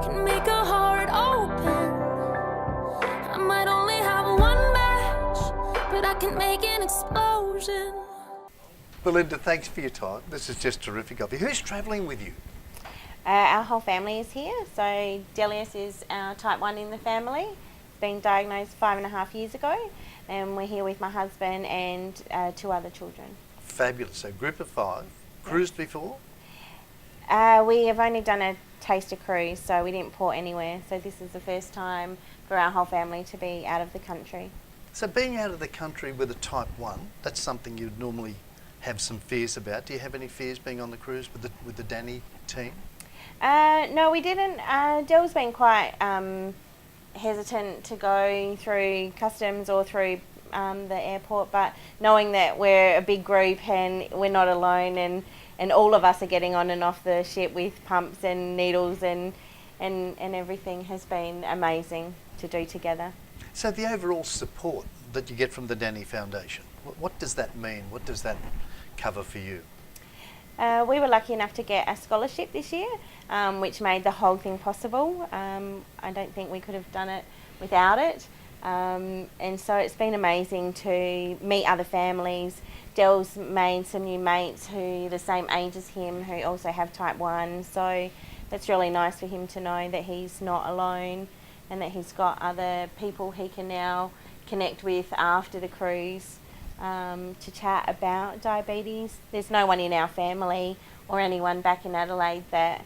can make a heart open. I might only have one match, but I can make an explosion. Belinda, thanks for your time. This is just terrific of you. Who's travelling with you? Our whole family is here. So Delius is our type 1 in the family. He's been diagnosed 5.5 years ago, and we're here with my husband and 2 other children. Fabulous. So group of 5. Cruised before? We have only done a taster cruise, so we didn't port anywhere. So this is the first time for our whole family to be out of the country. So being out of the country with a type 1, that's something you'd normally have some fears about. Do you have any fears being on the cruise with the Danii team? No, we didn't. Dell's been quite hesitant to go through customs or through the airport, but knowing that we're a big group and we're not alone, and all of us are getting on and off the ship with pumps and needles and everything has been amazing to do together. So the overall support that you get from the Danii Foundation, what does that mean? What does that cover for you? We were lucky enough to get a scholarship this year, which made the whole thing possible. I don't think we could have done it without it. And so it's been amazing to meet other families. Dell's made some new mates who are the same age as him, who also have type 1. So that's really nice for him to know that he's not alone and that he's got other people he can now connect with after the cruise to chat about diabetes. There's no one in our family or anyone back in Adelaide that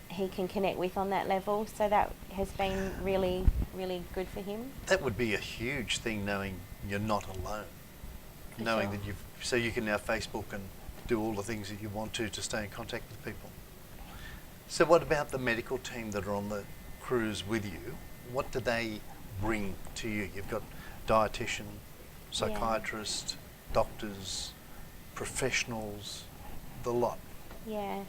he can connect with on that level, so that has been really, really good for him. That would be a huge thing, knowing you're not alone. For knowing sure. that so you can now Facebook and do all the things that you want to stay in contact with people. So what about the medical team that are on the cruise with you? What do they bring to you? You've got dietitian, psychiatrist, doctors, professionals, the lot. Yeah.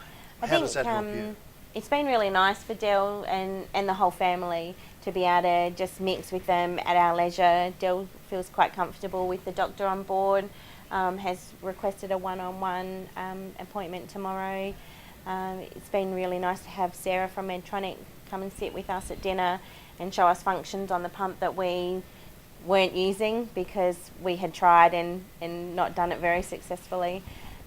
How does that help you? It's been really nice for Dell and the whole family to be able to just mix with them at our leisure. Dell feels quite comfortable with the doctor on board, has requested a one-on-one appointment tomorrow. It's been really nice to have Sarah from Medtronic come and sit with us at dinner and show us functions on the pump that we weren't using because we had tried and not done it very successfully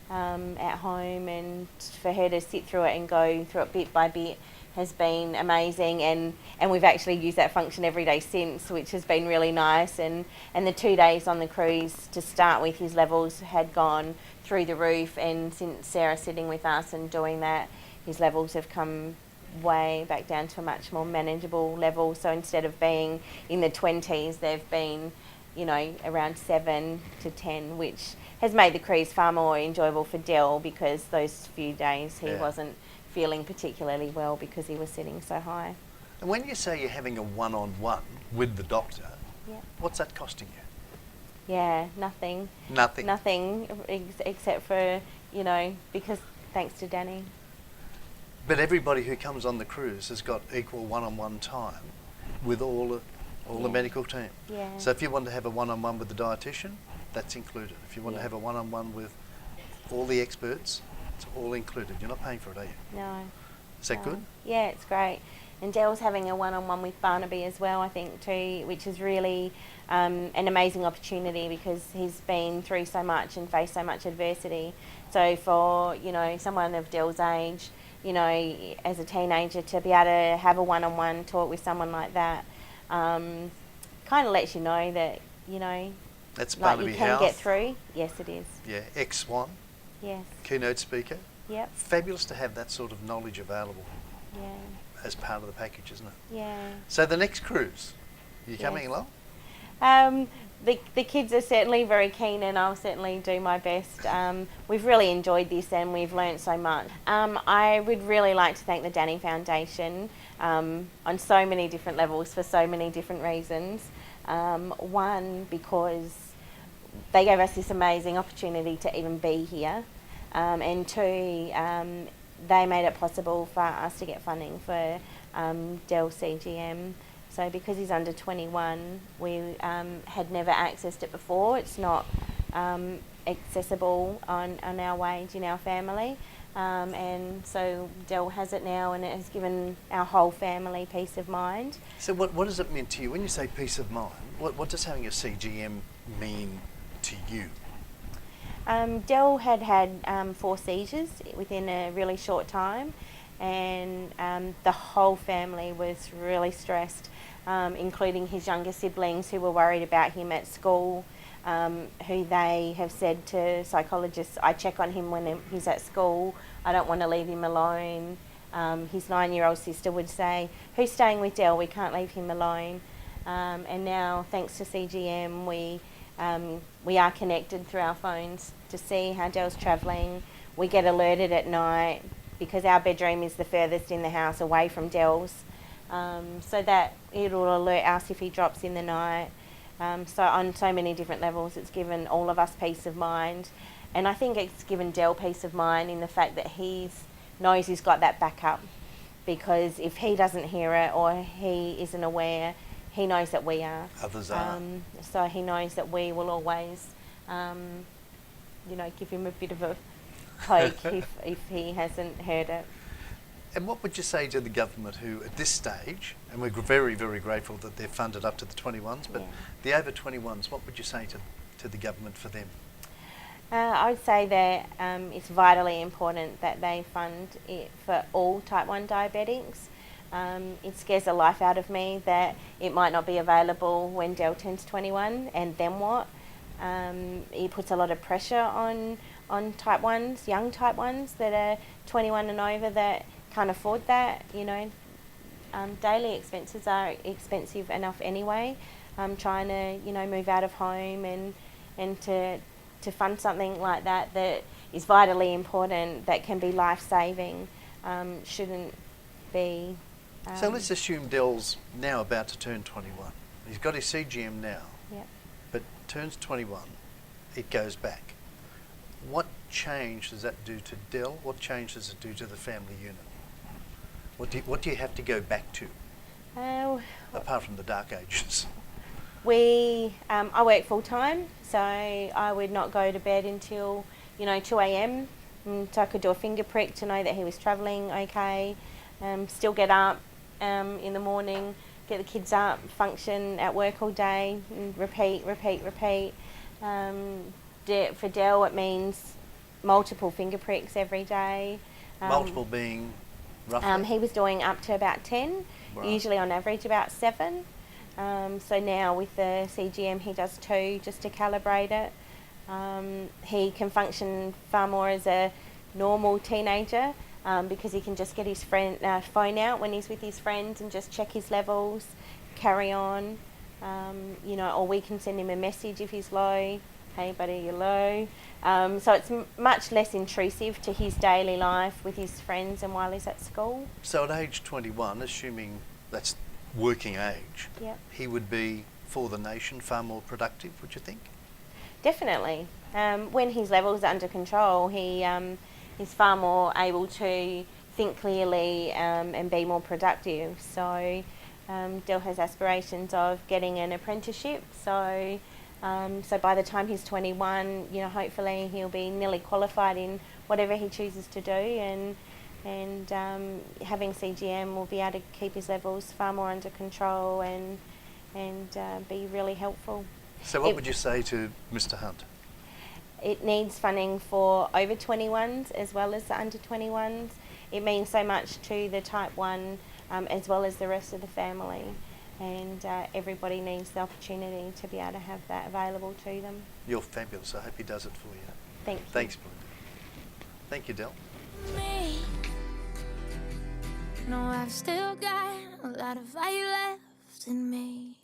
at home, and for her to sit through it and go through it bit by bit has been amazing, and we've actually used that function every day since, which has been really nice. And the 2 days on the cruise to start with, his levels had gone through the roof, and since Sarah sitting with us and doing that, his levels have come way back down to a much more manageable level. So instead of being in the 20s, they've been, you know, around 7 to 10, which has made the cruise far more enjoyable for Dell, because those few days he wasn't feeling particularly well because he was sitting so high. And when you say you're having a one-on-one with the doctor, Yep. what's that costing you? Yeah, nothing. Nothing. Nothing except for, you know, because thanks to Danii. But everybody who comes on the cruise has got equal one-on-one time with all the medical team. Yeah. So if you want to have a one-on-one with the dietitian, that's included. If you want to have a one-on-one with all the experts, it's all included. You're not paying for it, are you? No. Is that good? Yeah, it's great. And Dell's having a one-on-one with Barnaby as well, I think, too, which is really an amazing opportunity because he's been through so much and faced so much adversity. So for, you know, someone of Dell's age, you know, as a teenager, to be able to have a one-on-one talk with someone like that kind of lets you know that, you know, That's like Barnaby you can House. get through. Yes, it is. Yeah, ex-Swan, Yes. Keynote speaker. Yep. Fabulous to have that sort of knowledge available Yeah. as part of the package, isn't it? Yeah. So the next cruise, you coming Yes. along? The kids are certainly very keen, and I'll certainly do my best. We've really enjoyed this and we've learnt so much. I would really like to thank the Danii Foundation on so many different levels for so many different reasons. One, because they gave us this amazing opportunity to even be here, and two, they made it possible for us to get funding for Dell CGM. So because he's under 21, we had never accessed it before. It's not accessible on our wage in our family. and so Del has it now, and it has given our whole family peace of mind. So what does it mean to you? When you say peace of mind, what does having a CGM mean to you? Del had 4 seizures within a really short time, and the whole family was really stressed, including his younger siblings who were worried about him at school, who they have said to psychologists, I check on him when he's at school, I don't want to leave him alone. His 9-year-old sister would say, who's staying with Del? We can't leave him alone. And now, thanks to CGM, we are connected through our phones to see how Del's travelling. We get alerted at night because our bedroom is the furthest in the house away from Del's, so that it'll alert us if he drops in the night. So on so many different levels, it's given all of us peace of mind. And I think it's given Del peace of mind in the fact that he knows he's got that backup, because if he doesn't hear it or he isn't aware, he knows that we are. Others are. So he knows that we will always, give him a bit of a poke if he hasn't heard it. And what would you say to the government who, at this stage, and we're very, very grateful that they're funded up to the 21s, but the over 21s, what would you say to the government for them? I would say that it's vitally important that they fund it for all type 1 diabetics. It scares the life out of me that it might not be available when Del turns 21, and then what? It puts a lot of pressure on type 1s, young type 1s that are 21 and over that can't afford that. Daily expenses are expensive enough anyway. Trying to move out of home and to fund something like that is vitally important, that can be life-saving, shouldn't be. So let's assume Del's now about to turn 21. He's got his CGM now, but turns 21, it goes back. What change does that do to Del? What change does it do to the family unit? What do you have to go back to, apart from the dark ages? I work full time, so I would not go to bed until 2 a.m. So I could do a finger prick to know that he was travelling okay. Still get up in the morning, get the kids up, function at work all day, and repeat. For Del, it means multiple finger pricks every day. Multiple being roughly? He was doing up to about 10, right. Usually on average about 7. So now with the CGM he does 2 just to calibrate it. He can function far more as a normal teenager because he can just get his phone out when he's with his friends and just check his levels, carry on, or we can send him a message if he's low. Hey buddy, you're low. So it's much less intrusive to his daily life with his friends and while he's at school. So at age 21, assuming that's working age, he would be, for the nation, far more productive, would you think? Definitely. When his levels are under control, he is far more able to think clearly and be more productive. So Del has aspirations of getting an apprenticeship. So by the time he's 21, hopefully he'll be nearly qualified in whatever he chooses to do, and having CGM will be able to keep his levels far more under control and be really helpful. So what would you say to Mr. Hunt? It needs funding for over 21s as well as the under 21s. It means so much to the type 1 as well as the rest of the family, and everybody needs the opportunity to be able to have that available to them. You're fabulous. I hope he does it for you. Thank you. Thanks, Belinda. Thank you, Del. Me. No, I've still got a lot of fire left in me.